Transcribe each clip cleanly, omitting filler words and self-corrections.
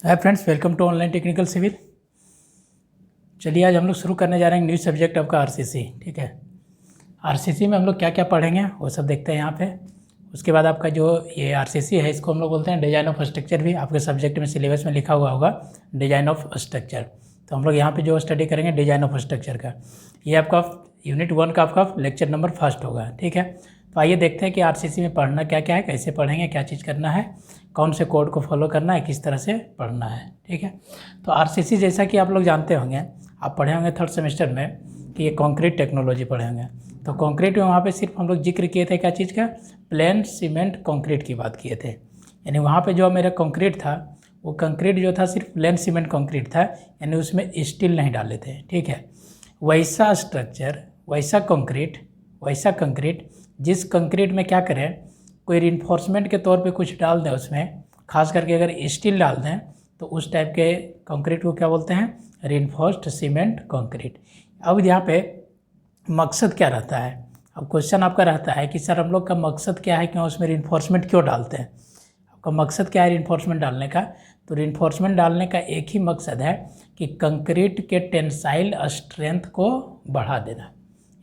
Hi friends, welcome to online technical civil. चलिए आज हम लोग शुरू करने जा रहे हैं न्यू सब्जेक्ट आपका आरसीसी। ठीक है, आरसीसी में हम लोग क्या क्या पढ़ेंगे वो सब देखते हैं यहाँ पे। उसके बाद आपका जो ये आरसीसी है इसको हम लोग बोलते हैं डिज़ाइन ऑफ स्ट्रक्चर। भी आपके सब्जेक्ट में सिलेबस में लिखा हुआ होगा डिज़ाइन ऑफ स्ट्रक्चर। तो हम लोग यहाँ पे जो स्टडी करेंगे डिज़ाइन ऑफ स्ट्रक्चर का, ये आपका यूनिट 1 का आपका लेक्चर नंबर 1 होगा। ठीक है, तो आइए देखते हैं कि आरसीसी में पढ़ना क्या क्या है, कैसे पढ़ेंगे, क्या चीज़ करना है, कौन से कोड को फॉलो करना है, किस तरह से पढ़ना है। ठीक है, तो आरसीसी जैसा कि आप लोग जानते होंगे, आप पढ़े होंगे 3rd सेमेस्टर में कि ये कंक्रीट टेक्नोलॉजी पढ़े होंगे। तो कंक्रीट में वहाँ पे सिर्फ हम लोग जिक्र किए थे क्या चीज़ का, प्लेन सीमेंट कंक्रीट की बात किए थे। यानी वहाँ पे जो मेरा कंक्रीट था वो कंक्रीट जो था सिर्फ प्लेन सीमेंट कंक्रीट था, यानी उसमें स्टील नहीं डाले थे। ठीक है, वैसा स्ट्रक्चर, वैसा कंक्रीट जिस कंक्रीट में क्या करें, कोई रिइंफोर्समेंट के तौर पे कुछ डाल दें उसमें, खास करके अगर स्टील डाल दें तो उस टाइप के कंक्रीट को क्या बोलते हैं, रिइंफोर्स्ड सीमेंट कंक्रीट। अब यहाँ पे मकसद क्या रहता है, अब क्वेश्चन आपका रहता है कि सर हम लोग का मकसद क्या है, क्यों उसमें रिइंफोर्समेंट क्यों डालते हैं, आपका मकसद क्या है रिइंफोर्समेंट डालने का। तो रिइंफोर्समेंट डालने का एक ही मकसद है कि कंक्रीट के टेंसाइल स्ट्रेंथ को बढ़ा देना,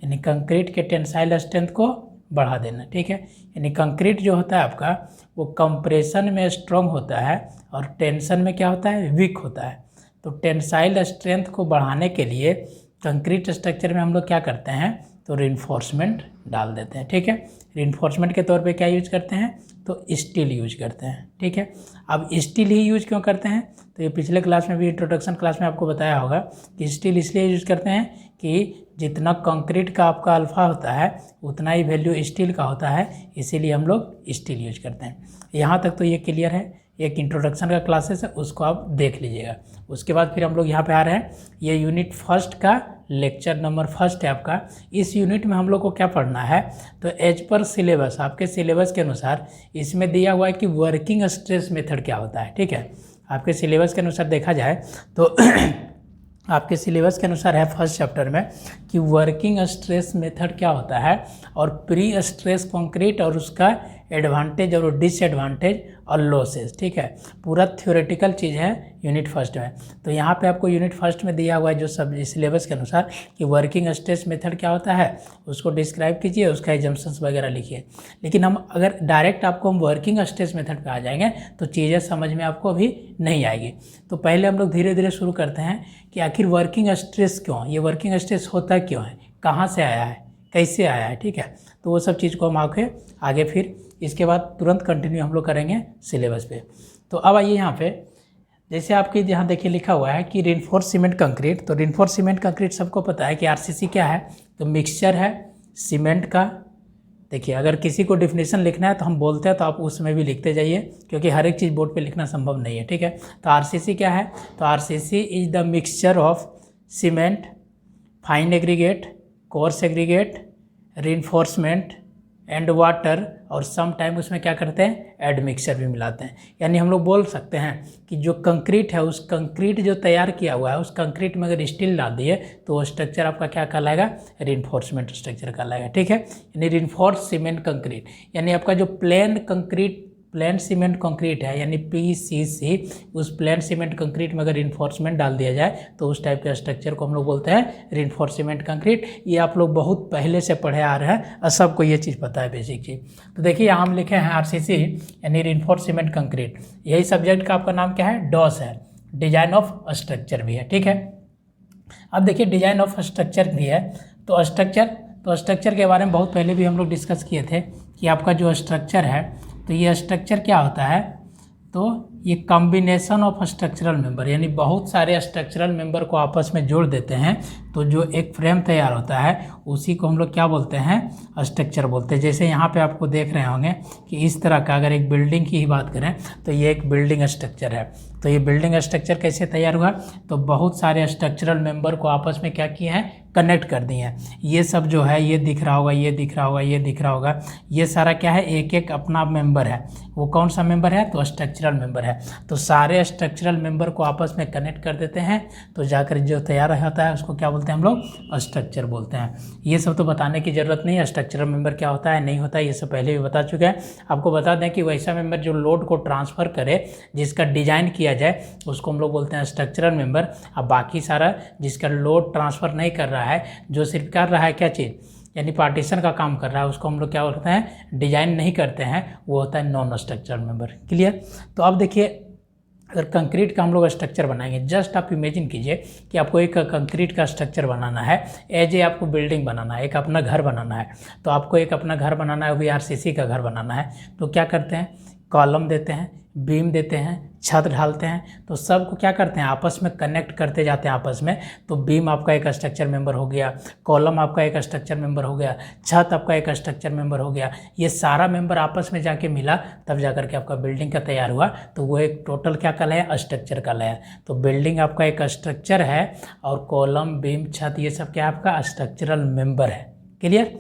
यानी कंक्रीट के टेंसाइल स्ट्रेंथ को बढ़ा देना। ठीक है, यानी कंक्रीट जो होता है आपका वो कंप्रेशन में स्ट्रॉन्ग होता है और टेंशन में क्या होता है, वीक होता है। तो टेंसाइल स्ट्रेंथ को बढ़ाने के लिए कंक्रीट स्ट्रक्चर में हम लोग क्या करते हैं, तो रिइंफोर्समेंट डाल देते हैं। ठीक है, रिइंफोर्समेंट के तौर पे क्या यूज करते हैं, तो स्टील यूज करते हैं। ठीक है, अब स्टील ही यूज क्यों करते हैं, तो ये पिछले क्लास में भी, इंट्रोडक्शन क्लास में आपको बताया होगा कि स्टील इसलिए यूज करते हैं कि जितना कंक्रीट का आपका अल्फा होता है उतना ही वैल्यू स्टील का होता है, इसीलिए हम लोग स्टील यूज करते हैं। यहाँ तक तो ये क्लियर है, एक इंट्रोडक्शन का क्लासेस है उसको आप देख लीजिएगा। उसके बाद फिर हम लोग यहाँ पे आ रहे हैं, ये यूनिट 1 का लेक्चर नंबर 1 है आपका। इस यूनिट में हम लोग को क्या पढ़ना है, तो एज पर सिलेबस, आपके सिलेबस के अनुसार इसमें दिया हुआ है कि वर्किंग स्ट्रेस मेथड क्या होता है। ठीक है, आपके सिलेबस के अनुसार देखा जाए तो आपके सिलेबस के अनुसार है 1st चैप्टर में कि वर्किंग स्ट्रेस मेथड क्या होता है और प्री स्ट्रेस कंक्रीट और उसका एडवांटेज और डिसएडवांटेज और लॉसेस। ठीक है, पूरा थ्योरेटिकल चीज़ है यूनिट 1 में। तो यहाँ पे आपको यूनिट 1 में दिया हुआ है जो सब सिलेबस के अनुसार कि वर्किंग स्ट्रेस मेथड क्या होता है उसको डिस्क्राइब कीजिए, उसका एजम्पशंस वगैरह लिखिए। लेकिन हम अगर डायरेक्ट आपको हम वर्किंग स्ट्रेस मेथड पे आ जाएंगे तो चीज़ें समझ में आपको अभी नहीं आएगी। तो पहले हम लोग धीरे धीरे शुरू करते हैं कि आखिर वर्किंग स्ट्रेस क्यों, ये वर्किंग स्ट्रेस होता क्यों है, कहाँ से आया है, कैसे आया है। ठीक है, तो वो सब चीज़ को हम आगे फिर इसके बाद तुरंत कंटिन्यू हम लोग करेंगे सिलेबस पे। तो अब आइए यहाँ पे, जैसे आपके यहाँ देखिए लिखा हुआ है कि रिइंफोर्स्ड सीमेंट कंक्रीट। तो रिइंफोर्स्ड सीमेंट कंक्रीट सबको पता है कि आरसीसी क्या है, तो मिक्सचर है सीमेंट का। देखिए अगर किसी को डिफिनेशन लिखना है तो हम बोलते हैं तो आप उसमें भी लिखते जाइए, क्योंकि हर एक चीज़ बोर्ड पे लिखना संभव नहीं है। ठीक है, तो आरसीसी क्या है, तो RCC is the mixture of cement, fine aggregate, coarse aggregate, reinforcement and water, और सम टाइम उसमें क्या करते हैं, एडमिक्सचर भी मिलाते हैं। यानी हम लोग बोल सकते हैं कि जो कंक्रीट है, उस कंक्रीट जो तैयार किया हुआ है उस कंक्रीट में अगर स्टील डाल दिए तो वो स्ट्रक्चर आपका क्या कहलाएगा, रिइंफोर्समेंट स्ट्रक्चर कहलाएगा। ठीक है, यानी रिइंफोर्स्ड सीमेंट कंक्रीट, यानी आपका जो प्लेन सीमेंट कंक्रीट है यानी पीसीसी, उस प्लेन सीमेंट कंक्रीट में अगर रिइंफोर्समेंट डाल दिया जाए तो उस टाइप के स्ट्रक्चर को हम लोग बोलते हैं रिइंफोर्स्ड सीमेंट कंक्रीट। ये आप लोग बहुत पहले से पढ़े आ रहे हैं और सबको ये चीज़ पता है, बेसिक चीज़। तो देखिए यहाँ हम लिखे हैं आरसीसी यानी रिइंफोर्स्ड सीमेंट कंक्रीट। यही सब्जेक्ट का आपका नाम क्या है, डॉस है, डिजाइन ऑफ स्ट्रक्चर भी है। ठीक है, अब देखिए डिजाइन ऑफ स्ट्रक्चर भी है। तो स्ट्रक्चर के बारे में बहुत पहले भी हम लोग डिस्कस किए थे कि आपका जो स्ट्रक्चर है, तो ये स्ट्रक्चर क्या होता है, तो ये कॉम्बिनेशन ऑफ स्ट्रक्चरल मेंबर, यानी बहुत सारे स्ट्रक्चरल मेंबर को आपस में जोड़ देते हैं तो जो एक फ्रेम तैयार होता है उसी को हम लोग क्या बोलते हैं, स्ट्रक्चर बोलते हैं। जैसे यहाँ पे आपको देख रहे होंगे कि इस तरह का अगर एक बिल्डिंग की ही बात करें तो ये एक बिल्डिंग स्ट्रक्चर है। तो ये बिल्डिंग स्ट्रक्चर कैसे तैयार हुआ, तो बहुत सारे स्ट्रक्चरल मेंबर को आपस में क्या किए हैं, कनेक्ट कर दिए हैं। ये सब जो है ये दिख रहा होगा, ये दिख रहा होगा, ये दिख रहा होगा, ये सारा क्या है, एक एक अपना मेंबर है। वो कौन सा मेंबर है, तो स्ट्रक्चरल मेंबर है। तो सारे स्ट्रक्चरल मेंबर को आपस में कनेक्ट कर देते हैं, तो जाकर जो तैयार होता है उसको क्या बोलते हैं हम लोग, स्ट्रक्चर बोलते हैं। ये सब तो बताने की ज़रूरत नहीं है, स्ट्रक्चरल मेंबर क्या होता है नहीं होता है, ये सब पहले भी बता चुके हैं। आपको बता दें कि वैसा मेंबर जो लोड को ट्रांसफ़र करे, जिसका डिजाइन किया जाए, उसको हम लोग बोलते हैं स्ट्रक्चरल मेंबर। अब बाकी सारा जिसका लोड ट्रांसफ़र नहीं कर रहा है, जो सिर्फ कर रहा है क्या चीज़, यानी पार्टीशन का काम कर रहा है, उसको हम लोग क्या बोलते हैं, डिजाइन नहीं करते हैं, वो होता है नॉन स्ट्रक्चरल मेंबर। क्लियर। तो अब देखिए, अगर कंक्रीट का हम लोग स्ट्रक्चर बनाएंगे, जस्ट आप इमेजिन कीजिए कि आपको एक कंक्रीट का स्ट्रक्चर बनाना है, एज ए आपको बिल्डिंग बनाना है, एक अपना घर बनाना है। तो आपको एक अपना घर बनाना है, वो भी आरसीसी का घर बनाना है। तो क्या करते हैं, कॉलम देते हैं, बीम देते हैं, छत ढालते हैं, तो सबको क्या करते हैं, आपस में कनेक्ट करते जाते हैं आपस में। तो बीम आपका एक स्ट्रक्चर मेंबर हो गया, कॉलम आपका एक स्ट्रक्चर मेंबर हो गया, छत आपका एक स्ट्रक्चर मेंबर हो गया। ये सारा मेंबर आपस में जाके मिला, तब जाकर के आपका बिल्डिंग का तैयार हुआ। तो वो एक टोटल क्या कहलाया, स्ट्रक्चर कहलाया। तो बिल्डिंग आपका एक स्ट्रक्चर है, और कॉलम, बीम, छत, ये सब क्या आपका स्ट्रक्चरल मेंबर है। क्लियर।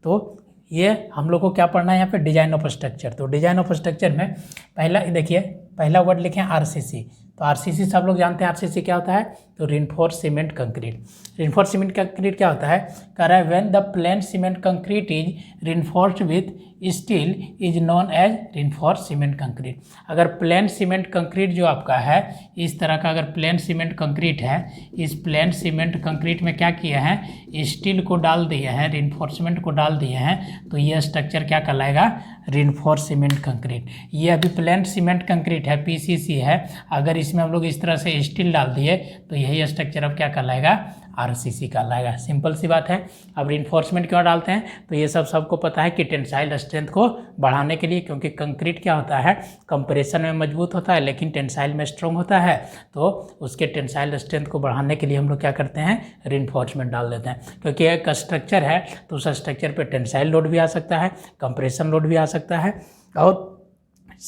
तो ये हम लोग को क्या पढ़ना है यहाँ पे, डिजाइन ऑफ स्ट्रक्चर। तो डिजाइन ऑफ स्ट्रक्चर में पहला देखिए, पहला वर्ड लिखे हैं आरसीसी। तो आरसीसी सब लोग जानते हैं, आरसीसी क्या होता है, तो reinforced cement concrete. Reinforced cement concrete क्या होता है, कह रहा है when the plain cement concrete is reinforced with steel is known as reinforced cement concrete. अगर प्लेन सीमेंट कंक्रीट जो आपका है, इस तरह का अगर प्लेन सीमेंट कंक्रीट है, इस प्लेन सीमेंट कंक्रीट में क्या किए हैं, स्टील को डाल दिए हैं, रिइंफोर्समेंट को डाल दिए हैं, तो ये स्ट्रक्चर क्या कहलाएगा, रिइंफोर्स्ड सीमेंट कंक्रीट। ये अभी प्लेन सीमेंट कंक्रीट है, पीसीसी है, अगर इसमें हम लोग इस तरह से स्टील डाल दिए तो यही स्ट्रक्चर अब क्या कहलाएगा, आरसीसी कहलाएगा। सिंपल सी बात है। अब रिइंफोर्समेंट क्यों डालते हैं, तो ये सब सबको पता है कि टेंसाइल स्ट्रेंथ को बढ़ाने के लिए, क्योंकि कंक्रीट क्या होता है, कंप्रेशन में मजबूत होता है लेकिन टेंसाइल में स्ट्रॉन्ग होता है। तो उसके टेंसाइल स्ट्रेंथ को बढ़ाने के लिए हम लोग क्या करते हैं, रिइंफोर्समेंट डाल देते हैं। क्योंकि एक स्ट्रक्चर है तो उस स्ट्रक्चर पर टेंसाइल लोड भी आ सकता है, कंप्रेशन लोड भी आ सकता है, और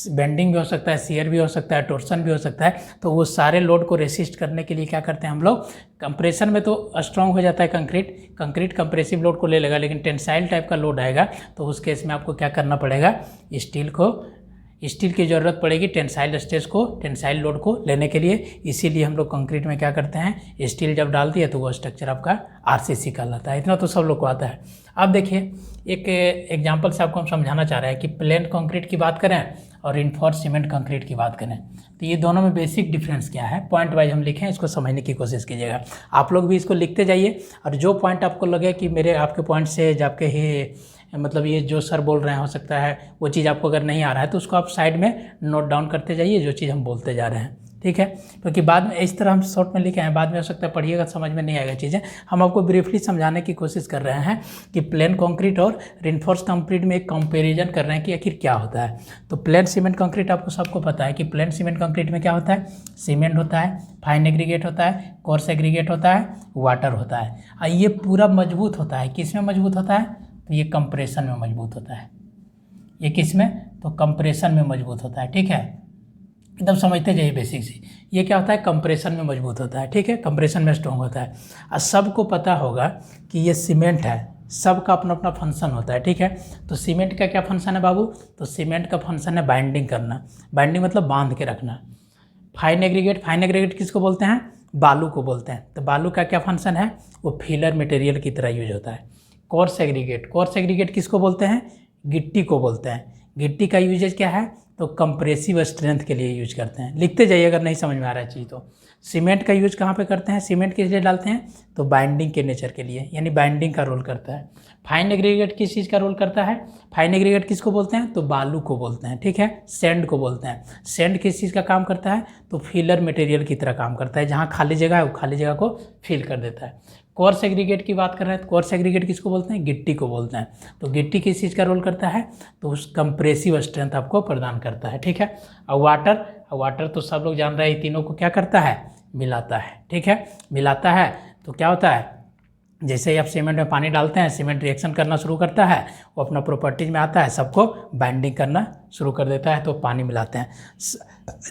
बेंडिंग भी हो सकता है, शियर भी हो सकता है, टोर्सन भी हो सकता है। तो वो सारे लोड को रेसिस्ट करने के लिए क्या करते हैं हम लोग, कंप्रेशन में तो स्ट्रॉन्ग हो जाता है कंक्रीट कंप्रेसिव लोड को ले लेगा, लेकिन टेंसाइल टाइप का लोड आएगा तो उस केस में आपको क्या करना पड़ेगा, स्टील की ज़रूरत पड़ेगी टेंसाइल स्ट्रेस को, टेंसाइल लोड को लेने के लिए। इसीलिए हम लोग कंक्रीट में क्या करते हैं, स्टील जब डाल दिए तो वो स्ट्रक्चर आपका आरसीसी कहलाता है। इतना तो सब लोग को आता है। अब देखिए, एक एग्जांपल से आपको हम समझाना चाह रहे हैं कि प्लेन कंक्रीट की बात करें और रिइंफोर्स्ड सीमेंट कंक्रीट की बात करें, तो ये दोनों में बेसिक डिफरेंस क्या है, पॉइंट वाइज हम लिखें, इसको समझने की कोशिश कीजिएगा। आप लोग भी इसको लिखते जाइए, और जो पॉइंट आपको लगे कि मेरे आपके पॉइंट से आपके ही मतलब ये जो सर बोल रहे हैं हो सकता है वो चीज़ आपको अगर नहीं आ रहा है तो उसको आप साइड में नोट डाउन करते जाइए, जो चीज़ हम बोलते जा रहे हैं। ठीक है, क्योंकि बाद में इस तरह हम शॉर्ट में लिखे हैं, बाद में हो सकता है पढ़िएगा समझ में नहीं आएगा चीज़ें। हम आपको ब्रीफली समझाने की कोशिश कर रहे हैं कि प्लेन कंक्रीट और रिइंफोर्स्ड कंक्रीट में एक कंपैरिजन कर रहे हैं कि आखिर क्या होता है। तो प्लेन सीमेंट कंक्रीट आपको सबको पता है कि प्लेन सीमेंट कंक्रीट में क्या होता है, सीमेंट होता है, फाइन एग्रीगेट होता है, कोर्स एग्रीगेट होता है, वाटर होता है, और ये पूरा मजबूत होता है। किस में मजबूत होता है, तो ये कंप्रेशन में मजबूत होता है। ये किस में, तो कंप्रेशन में मजबूत होता है। ठीक है, एकदम समझते जाइए बेसिक से। ये क्या होता है, कंप्रेशन में मजबूत होता है। ठीक है, कंप्रेशन में स्ट्रॉन्ग होता है। और सबको पता होगा कि ये सीमेंट है, सबका अपना अपना फंक्शन होता है। ठीक है, तो सीमेंट का क्या फंक्शन है बाबू, तो सीमेंट का फंक्शन है बाइंडिंग करना, बाइंडिंग मतलब बांध के रखना। फाइन एग्रीगेट किसको बोलते हैं, बालू को बोलते हैं। तो बालू का क्या फंक्शन है, वो फिलर मटेरियल की तरह यूज होता है। कोर्स एग्रीगेट किसको बोलते हैं, गिट्टी को बोलते हैं। गिट्टी का यूजेज क्या है, तो कंप्रेसिव स्ट्रेंथ के लिए यूज करते हैं। लिखते जाइए अगर नहीं समझ में आ रहा है चीज़ तो। सीमेंट का यूज कहाँ पे करते हैं, सीमेंट किस लिए डालते हैं, तो बाइंडिंग के नेचर के लिए, यानी बाइंडिंग का रोल करता है। फाइन एग्रीगेट किस चीज़ का रोल करता है, फाइन एग्रीगेट किसको बोलते हैं, तो बालू को बोलते हैं। ठीक है, सैंड को बोलते हैं। सैंड किस चीज़ का काम करता है, तो फिलर मटेरियल की तरह काम करता है, जहाँ खाली जगह है वो खाली जगह को फिल कर देता है। कोर्स एग्रीगेट की बात कर रहे हैं तो कोर्स एग्रीगेट किसको बोलते हैं, गिट्टी को बोलते हैं। तो गिट्टी किस चीज़ का रोल करता है, तो उस कंप्रेसिव स्ट्रेंथ आपको प्रदान करता है। ठीक है, और वाटर तो सब लोग जान रहे हैं, तीनों को क्या करता है, मिलाता है। ठीक है, मिलाता है तो क्या होता है, जैसे ही आप सीमेंट में पानी डालते हैं, सीमेंट रिएक्शन करना शुरू करता है, वो अपना प्रॉपर्टीज में आता है, सबको बाइंडिंग करना शुरू कर देता है, तो पानी मिलाते हैं।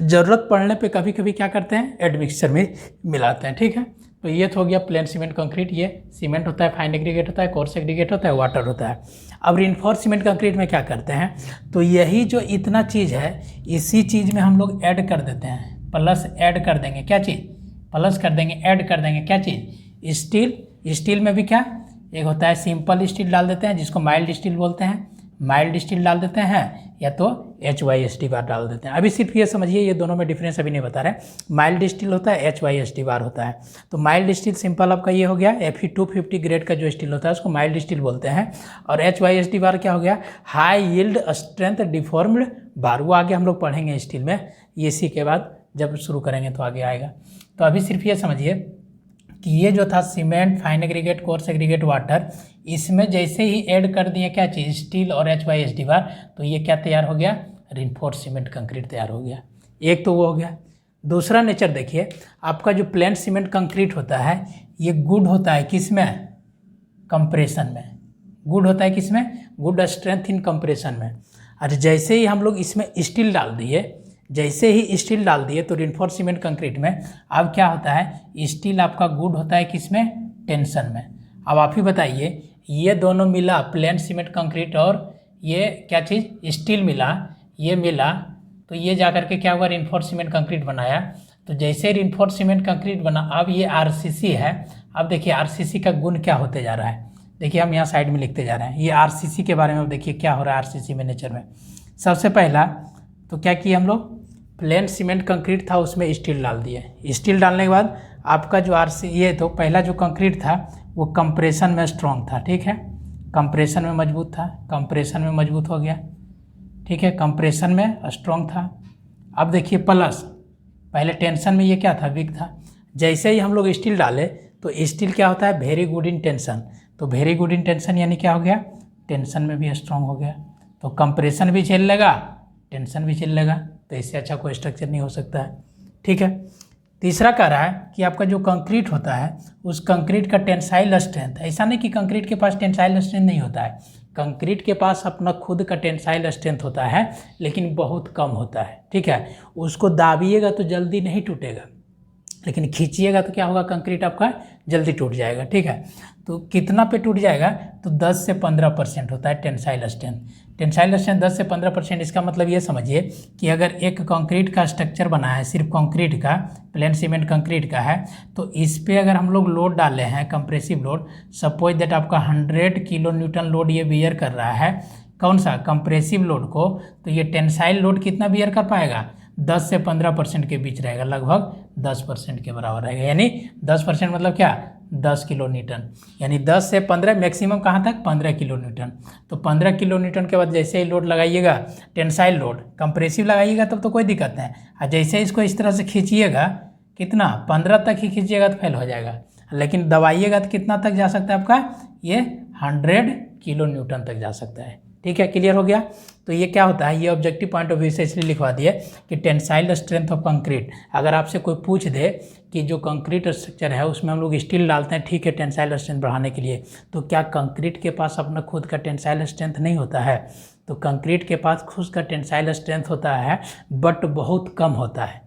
ज़रूरत पड़ने पे कभी कभी क्या करते हैं, एडमिक्सचर में मिलाते हैं। ठीक है, तो ये तो हो गया प्लेन सीमेंट कंक्रीट। ये सीमेंट होता है, फाइन एग्रीगेट होता है, कोर्स एग्रीगेट होता है, वाटर होता है। अब रिइंफोर्स सीमेंट कंक्रीट में क्या करते हैं, तो यही जो इतना चीज़ है इसी चीज़ में हम लोग ऐड कर देते हैं, प्लस ऐड कर देंगे क्या चीज़, प्लस कर देंगे, ऐड कर देंगे क्या चीज़, स्टील। स्टील में भी क्या एक होता है सिंपल स्टील डाल देते हैं जिसको माइल्ड स्टील बोलते हैं, माइल्ड स्टील डाल देते हैं, या तो HYSD बार डाल देते हैं। अभी सिर्फ ये समझिए, ये दोनों में डिफरेंस अभी नहीं बता रहे। माइल्ड स्टील होता है, HYSD बार होता है। तो माइल्ड स्टील सिंपल आपका ये हो गया, Fe250 ग्रेड का जो स्टील होता है उसको माइल्ड स्टील बोलते हैं। और HYSD बार क्या हो गया, हाई यील्ड स्ट्रेंथ डिफॉर्म्ड बार। वो आगे हम लोग पढ़ेंगे स्टील में, इसी के बाद जब शुरू करेंगे तो आगे आएगा। तो अभी सिर्फ ये समझिए कि ये जो था cement, fine aggregate, coarse aggregate, water, इसमें जैसे ही ऐड कर दिए क्या चीज़, स्टील और HYSD बार, तो ये क्या तैयार हो गया, रिइंफोर्स्ड सीमेंट कंक्रीट तैयार हो गया। एक तो वो हो गया। दूसरा नेचर देखिए, आपका जो प्लेन सीमेंट कंक्रीट होता है ये गुड होता है किसमें, कंप्रेशन में। गुड होता है किसमें, गुड स्ट्रेंथ इन कंप्रेशन में। और जैसे ही हम लोग इसमें स्टील डाल दिए, जैसे ही स्टील डाल दिए तो रिइंफोर्स्ड सीमेंट कंक्रीट में अब क्या होता है, स्टील आपका गुड होता है किसमें, टेंशन में। अब आप ही बताइए, ये दोनों मिला प्लेन सीमेंट कंक्रीट और ये क्या चीज़, स्टील मिला, ये मिला, तो ये जा करके क्या हुआ, रिइंफोर्स्ड सीमेंट कंक्रीट बनाया। तो जैसे रिइंफोर्स्ड सीमेंट कंक्रीट बना, अब ये RCC है। अब देखिए RCC का गुण क्या होते जा रहा है, देखिए हम यहाँ साइड में लिखते जा रहे हैं। ये RCC के बारे में अब देखिए क्या हो रहा है RCC में नेचर में। सबसे पहला तो क्या किया हम लोग, प्लेन सीमेंट कंक्रीट था उसमें स्टील डाल दिए। स्टील डालने के बाद आपका जो ये तो पहला जो कंक्रीट था वो कंप्रेशन में स्ट्रॉन्ग था, ठीक है, कंप्रेशन में मजबूत था, कंप्रेशन में मजबूत हो गया, ठीक है, कंप्रेशन में स्ट्रॉन्ग था। अब देखिए प्लस, पहले टेंशन में ये क्या था, वीक था। जैसे ही हम लोग स्टील डाले तो स्टील क्या होता है, वेरी गुड इन टेंशन। तो वेरी गुड इन टेंशन यानी क्या हो गया, टेंशन में भी स्ट्रॉन्ग हो गया। तो कंप्रेशन भी झेल लेगा, टेंशन भी झेल लेगा, तो इससे अच्छा कोई स्ट्रक्चर नहीं हो सकता है, ठीक है। तीसरा कह रहा है कि आपका जो कंक्रीट होता है उस कंक्रीट का टेंसाइल स्ट्रेंथ, ऐसा नहीं कि कंक्रीट के पास टेंसाइल स्ट्रेंथ नहीं होता है, कंक्रीट के पास अपना खुद का टेंसाइल स्ट्रेंथ होता है लेकिन बहुत कम होता है, ठीक है। उसको दाबिएगा तो जल्दी नहीं टूटेगा, लेकिन खींचिएगा तो क्या होगा, कंक्रीट आपका जल्दी टूट जाएगा, ठीक है। तो कितना पे टूट जाएगा, तो 10 से 15% होता है टेंसाइल स्ट्रेंथ। टेंसाइल स्ट्रेंथ 10 से 15%, इसका मतलब ये समझिए कि अगर एक कंक्रीट का स्ट्रक्चर बना है, सिर्फ कंक्रीट का, प्लेन सीमेंट कंक्रीट का है, तो इस पे अगर हम लोग लोड डाले हैं, कंप्रेसिव लोड, सपोज दैट आपका 100 किलो न्यूटन लोड ये बियर कर रहा है, कौन सा, कंप्रेसिव लोड को, तो ये टेंसाइल लोड कितना बियर कर पाएगा, 10 से 15% के बीच रहेगा, लगभग 10% के बराबर रहेगा। यानी 10% मतलब क्या, 10 किलो न्यूटन, यानी 10 से 15, मैक्सिमम कहाँ तक, 15 किलो न्यूटन। तो 15 किलो न्यूटन के बाद जैसे ही लोड लगाइएगा, टेंसाइल लोड, कंप्रेसिव लगाइएगा तब तो कोई दिक्कत नहीं, और जैसे इसको इस तरह से खींचिएगा, कितना, 15 तक ही खींचिएगा तो फेल हो जाएगा, लेकिन दबाइएगा तो कितना तक जा सकता है आपका, ये 100 किलो न्यूटन तक जा सकता है, ठीक है। क्लियर हो गया। तो ये क्या होता है, ये ऑब्जेक्टिव पॉइंट ऑफ व्यू से इसलिए लिखवा दिए कि टेंसाइल स्ट्रेंथ ऑफ कंक्रीट। अगर आपसे कोई पूछ दे कि जो कंक्रीट स्ट्रक्चर है उसमें हम लोग स्टील डालते हैं, ठीक है, टेंसाइल स्ट्रेंथ बढ़ाने के लिए, तो क्या कंक्रीट के पास अपना खुद का टेंसाइल स्ट्रेंथ नहीं होता है, तो कंक्रीट के पास खुद का टेंसाइल स्ट्रेंथ होता है, बट बहुत कम होता है,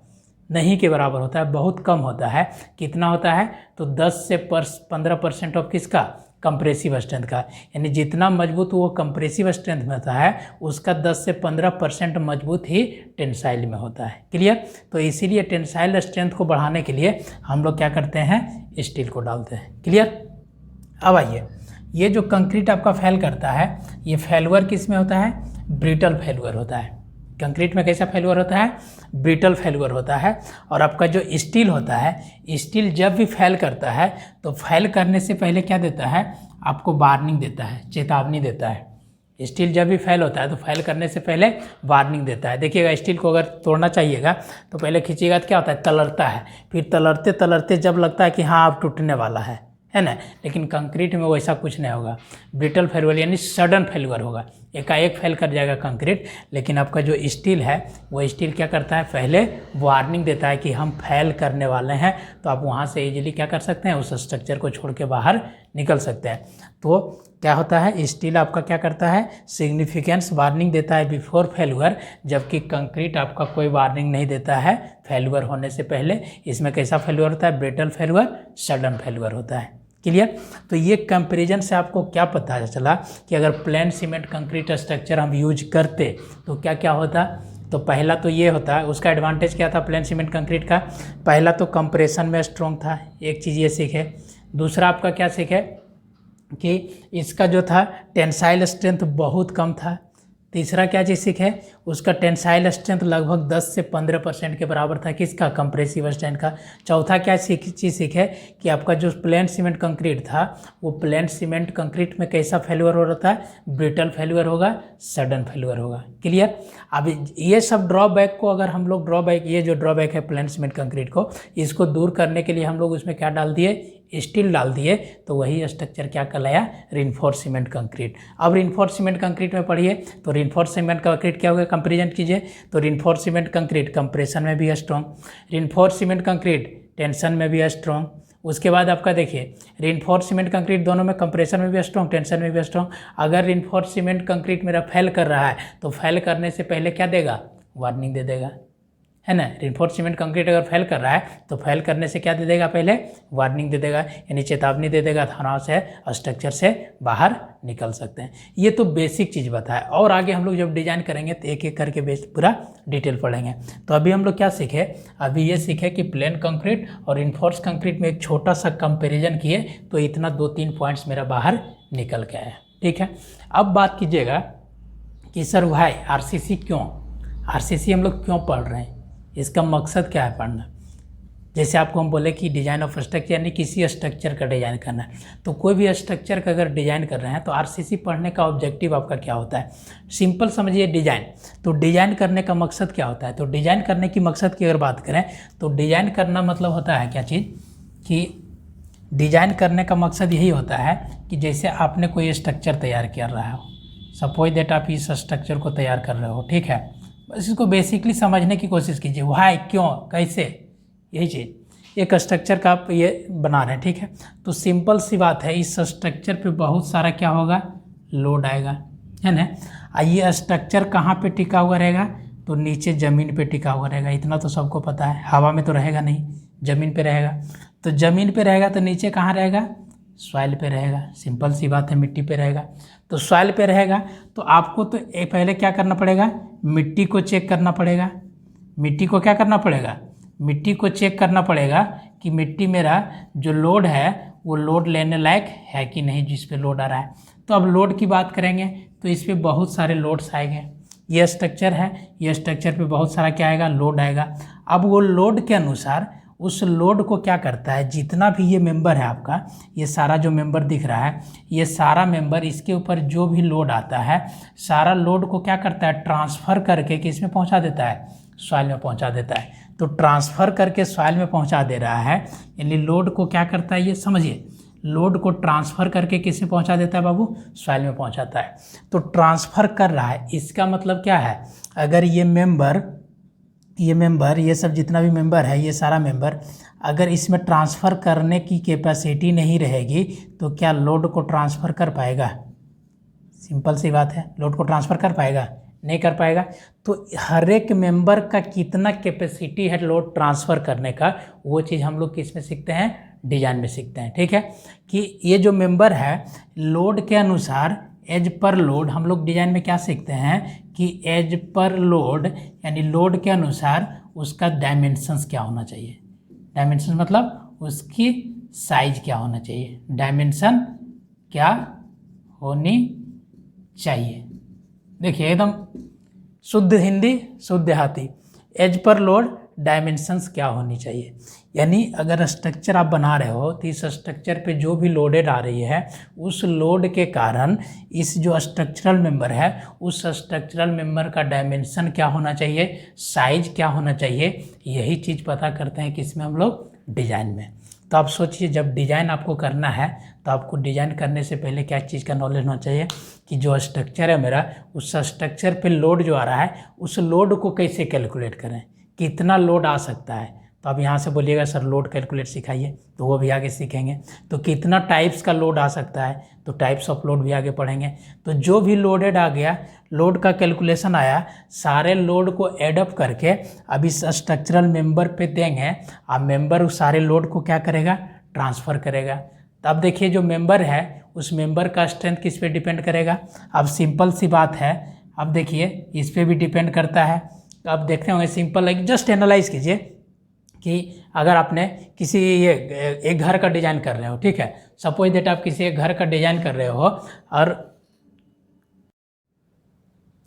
नहीं के बराबर होता है, बहुत कम होता है। कितना होता है, तो 10 से 15% ऑफ किसका, कंप्रेसिव स्ट्रेंथ का, यानी जितना मजबूत वो कंप्रेसिव स्ट्रेंथ में होता है उसका 10 से 15% मजबूत ही टेंसाइल में होता है। क्लियर। तो इसीलिए टेंसाइल स्ट्रेंथ को बढ़ाने के लिए हम लोग क्या करते हैं, स्टील को डालते हैं। क्लियर। अब आइए, ये जो कंक्रीट आपका फेल करता है, ये फेलुअर किस में होता है, ब्रिटल फेलुअर होता है। कंक्रीट में कैसा फेलुअर होता है, ब्रिटल फेलुअर होता है। और आपका जो स्टील होता है, स्टील जब भी फेल करता है तो फेल करने से पहले क्या देता है, आपको वार्निंग देता है, चेतावनी देता है। स्टील जब भी फेल होता है तो फेल करने से पहले वार्निंग देता है। देखिएगा, स्टील को अगर तोड़ना चाहिएगा तो पहले खींचिएगा तो क्या होता है, तलरता है, फिर तलरते तलरते जब लगता है कि हाँ अब टूटने वाला है ना, लेकिन कंक्रीट में वैसा कुछ नहीं होगा। ब्रिटल फेलुअर यानी सडन फेलुअर होगा, एकाएक फेल कर जाएगा कंक्रीट। लेकिन आपका जो स्टील है वो स्टील क्या करता है, पहले वार्निंग देता है कि हम फेल करने वाले हैं, तो आप वहाँ से इजीली क्या कर सकते हैं, उस स्ट्रक्चर को छोड़ के बाहर निकल सकते हैं। तो क्या होता है, स्टील आपका क्या करता है, सिग्निफिकेंस वार्निंग देता है बिफोर फेल्यूर, जबकि कंक्रीट आपका कोई वार्निंग नहीं देता है फेल्यूर होने से पहले। इसमें कैसा फेल्यूर होता है, ब्रिटल फेल्यूर, सडन फेल्यूर होता है। क्लियर। तो ये कंपैरिजन से आपको क्या पता चला कि अगर प्लेन सीमेंट कंक्रीट स्ट्रक्चर हम यूज करते तो क्या क्या होता। तो पहला तो ये होता है, उसका एडवांटेज क्या था प्लेन सीमेंट कंक्रीट का, पहला तो कंप्रेशन में स्ट्रॉन्ग था, एक चीज़ ये सीखे। दूसरा आपका क्या सीखे कि इसका जो था टेंसाइल स्ट्रेंथ बहुत कम था। तीसरा क्या चीज़ सीखे, उसका टेंसाइल स्ट्रेंथ लगभग 10 से 15% के बराबर था, किसका, कंप्रेसिव स्ट्रेंथ का। चौथा क्या चीज़ सीखे कि आपका जो प्लेन सीमेंट कंक्रीट था वो प्लेन सीमेंट कंक्रीट में कैसा फेल्यूर हो रहा था, ब्रिटल फेल्यूर होगा, सडन फेल्यूर होगा। क्लियर। अब ये सब ड्रॉबैक को अगर हम लोग ये जो ड्रॉबैक है प्लेन सीमेंट कंक्रीट को, इसको दूर करने के लिए हम लोग उसमें क्या डाल दिए, स्टील डाल दिए, तो वही स्ट्रक्चर क्या कहलाया, रिइंफोर्स्ड सीमेंट कंक्रीट। अब रिइंफोर्स्ड सीमेंट कंक्रीट में पढ़िए, तो रिइंफोर्स्ड सीमेंट कंक्रीट क्या होगा, कंपैरिजन कीजिए। तो रिइंफोर्स्ड सीमेंट कंक्रीट कंप्रेशन में भी strong, reinforced cement concrete tension में भी स्ट्रॉन्ग। उसके बाद आपका देखिए रिइंफोर्स्ड सीमेंट कंक्रीट दोनों में, कंप्रेशन में भी स्ट्रॉन्ग, टेंशन में भी स्ट्रॉन्ग। अगर रिइंफोर्स्ड सीमेंट कंक्रीट मेरा फेल कर रहा है तो फेल करने से पहले क्या देगा, वार्निंग दे देगा, है ना। रिइंफोर्स्ड सीमेंट कंक्रीट अगर फेल कर रहा है तो फेल करने से क्या दे देगा, पहले वार्निंग दे देगा, यानी चेतावनी दे देगा, तनाव से स्ट्रक्चर से बाहर निकल सकते हैं। ये तो बेसिक चीज़ बताया, और आगे हम लोग जब डिजाइन करेंगे तो एक एक करके पूरा डिटेल पढ़ेंगे। तो अभी हम लोग क्या सीखे, अभी ये सीखे कि प्लेन कंक्रीट और रिइंफोर्स्ड कंक्रीट में एक छोटा सा कंपेरिजन किए, तो इतना 2-3 पॉइंट्स मेरा बाहर निकल गया है। ठीक है। अब बात कीजिएगा कि सर भाई आरसीसी क्यों, आरसीसी हम लोग क्यों पढ़ रहे हैं, इसका मकसद क्या है पढ़ना। जैसे आपको हम बोले कि डिज़ाइन ऑफ स्ट्रक्चर यानी किसी स्ट्रक्चर का डिज़ाइन करना है, तो कोई भी स्ट्रक्चर का अगर डिज़ाइन कर रहे हैं तो आरसीसी पढ़ने का ऑब्जेक्टिव आपका क्या होता है, सिंपल समझिए डिज़ाइन। तो डिज़ाइन करने का मकसद क्या होता है, तो डिज़ाइन करने की मकसद की अगर बात करें तो डिज़ाइन करना मतलब होता है क्या चीज़, कि डिज़ाइन करने का मकसद यही होता है कि जैसे आपने कोई स्ट्रक्चर तैयार कर रहा हो, सपोज दैट आप इस स्ट्रक्चर को तैयार कर रहे हो, ठीक है, बस इसको बेसिकली समझने की कोशिश कीजिए, व्हाई, क्यों, कैसे, यही चीज़। एक स्ट्रक्चर का आप ये बना रहे हैं, ठीक है, तो सिंपल सी बात है, इस स्ट्रक्चर पे बहुत सारा क्या होगा, लोड आएगा, है ना। ये स्ट्रक्चर कहाँ पे टिका हुआ रहेगा, तो नीचे ज़मीन पे टिका हुआ रहेगा, इतना तो सबको पता है, हवा में तो रहेगा नहीं, ज़मीन पे रहेगा। तो ज़मीन पे रहेगा तो नीचे कहाँ रहेगा, सॉइल पे रहेगा, सिंपल सी बात है, मिट्टी पे रहेगा। तो सॉइल पे रहेगा तो आपको तो पहले क्या करना पड़ेगा, मिट्टी को चेक करना पड़ेगा। मिट्टी को क्या करना पड़ेगा, मिट्टी को चेक करना पड़ेगा कि मिट्टी मेरा जो लोड है वो लोड लेने लायक है कि नहीं, जिस पे लोड आ रहा है। तो अब लोड की बात करेंगे तो इस पर बहुत सारे लोड्स आएंगे, ये स्ट्रक्चर है, ये स्ट्रक्चर पे बहुत सारा क्या आएगा, लोड आएगा। अब वो लोड के अनुसार उस लोड को क्या करता है, जितना भी ये मेंबर है आपका, ये सारा जो मेंबर दिख रहा है, ये सारा मेंबर, इसके ऊपर जो भी लोड आता है, सारा लोड को क्या करता है, ट्रांसफ़र करके किस में पहुंचा देता है, सॉइल में पहुंचा देता है। तो ट्रांसफ़र करके सॉइल में पहुंचा दे रहा है, यानी लोड को क्या करता है, ये समझिए, लोड को ट्रांसफ़र करके किस में पहुँचा देता है बाबू, सॉइल में पहुँचाता है। तो ट्रांसफ़र कर रहा है, इसका मतलब क्या है, अगर ये मेंबर, ये सब जितना भी मेंबर है, ये सारा मेंबर अगर इसमें ट्रांसफ़र करने की कैपेसिटी नहीं रहेगी तो क्या लोड को ट्रांसफ़र कर पाएगा, सिंपल सी बात है, लोड को ट्रांसफ़र कर पाएगा, नहीं कर पाएगा। तो हर एक मेंबर का कितना कैपेसिटी है लोड ट्रांसफ़र करने का, वो चीज़ हम लोग किस में सीखते हैं, डिज़ाइन में सीखते हैं। ठीक है, कि ये जो मेंबर है लोड के अनुसार, एज पर लोड, हम लोग डिज़ाइन में क्या सीखते हैं कि एज पर लोड यानी लोड के अनुसार उसका डायमेंशंस क्या होना चाहिए। डायमेंशन मतलब उसकी साइज क्या होना चाहिए, डायमेंशन क्या होनी चाहिए। देखिए एकदम शुद्ध हिंदी, शुद्ध देहाती, एज पर लोड डायमेंशंस क्या होनी चाहिए। यानी अगर स्ट्रक्चर आप बना रहे हो तो इस स्ट्रक्चर पे जो भी लोडेड आ रही है, उस लोड के कारण इस जो स्ट्रक्चरल मेंबर है, उस स्ट्रक्चरल मेंबर का डायमेंशन क्या होना चाहिए, साइज क्या होना चाहिए, यही चीज़ पता करते हैं किसमें, हम लोग डिज़ाइन में। तो आप सोचिए, जब डिज़ाइन आपको करना है तो आपको डिज़ाइन करने से पहले क्या चीज़ का नॉलेज होना चाहिए कि जो स्ट्रक्चर है मेरा, उस स्ट्रक्चर पे लोड जो आ रहा है, उस लोड को कैसे कैलकुलेट करें, कितना लोड आ सकता है, तो आप यहाँ से बोलिएगा सर लोड कैलकुलेट सिखाइए, तो वो भी आगे सीखेंगे। तो कितना टाइप्स का लोड आ सकता है, तो टाइप्स ऑफ लोड भी आगे पढ़ेंगे। तो जो भी लोडेड आ गया, लोड का कैलकुलेशन आया, सारे लोड को एडअप करके अब इस स्ट्रक्चरल मेंबर पे देंगे। अब मेंबर उस सारे लोड को क्या करेगा, ट्रांसफ़र करेगा। तो अब देखिए जो मेंबर है उस मेंबर का स्ट्रेंथ किस पे डिपेंड करेगा। अब सिंपल सी बात है, अब देखिए इस पे भी डिपेंड करता है। तो अब देखते होंगे सिंपल, एक जस्ट एनालाइज कीजिए कि अगर आपने किसी एक घर का डिज़ाइन कर रहे हो, ठीक है, सपोज दैट आप किसी एक घर का डिज़ाइन कर रहे हो और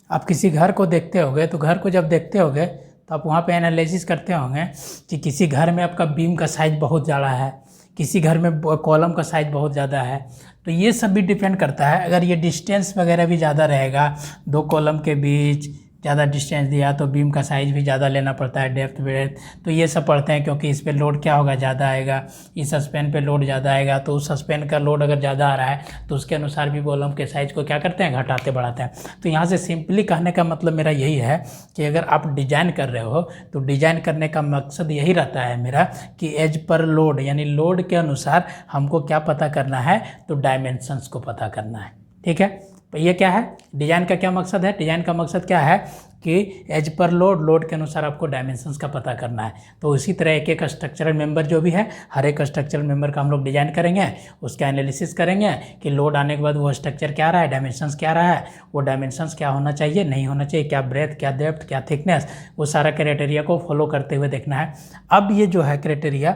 आप किसी घर को देखते होंगे, तो घर को जब देखते होंगे तो आप वहाँ पे एनालिसिस करते होंगे कि किसी घर में आपका बीम का साइज़ बहुत ज़्यादा है, किसी घर में कॉलम का साइज़ बहुत ज़्यादा है। तो ये सब भी डिपेंड करता है। अगर ये डिस्टेंस वगैरह भी ज़्यादा रहेगा, दो कॉलम के बीच ज़्यादा डिस्टेंस दिया तो बीम का साइज़ भी ज़्यादा लेना पड़ता है, डेप्थ ब्रेथ। तो ये सब पढ़ते हैं, क्योंकि इस पे लोड क्या होगा, ज़्यादा आएगा। इस स्पैन पे लोड ज़्यादा आएगा, तो उस स्पैन का लोड अगर ज़्यादा आ रहा है तो उसके अनुसार भी कॉलम के साइज़ को क्या करते हैं, घटाते बढ़ाते हैं। तो यहाँ से सिंपली कहने का मतलब मेरा यही है कि अगर आप डिज़ाइन कर रहे हो तो डिज़ाइन करने का मकसद यही रहता है मेरा कि एज पर लोड, यानी लोड के अनुसार हमको क्या पता करना है, तो डायमेंशंस को पता करना है। ठीक है, तो ये क्या है, डिज़ाइन का क्या मकसद है, डिज़ाइन का मकसद क्या है कि एज पर लोड, लोड के अनुसार आपको डायमेंशंस का पता करना है। तो इसी तरह एक एक स्ट्रक्चरल मेंबर जो भी है, हर एक स्ट्रक्चरल मेंबर का हम लोग डिज़ाइन करेंगे, उसका एनालिसिस करेंगे कि लोड आने के बाद वो स्ट्रक्चर क्या रहा है, डायमेंशंस क्या रहा है, वो डायमेंशंस क्या होना चाहिए, नहीं होना चाहिए, क्या ब्रेथ, क्या डेप्थ, क्या थिकनेस, वो सारा क्राइटेरिया को फॉलो करते हुए देखना है। अब ये जो है क्राइटेरिया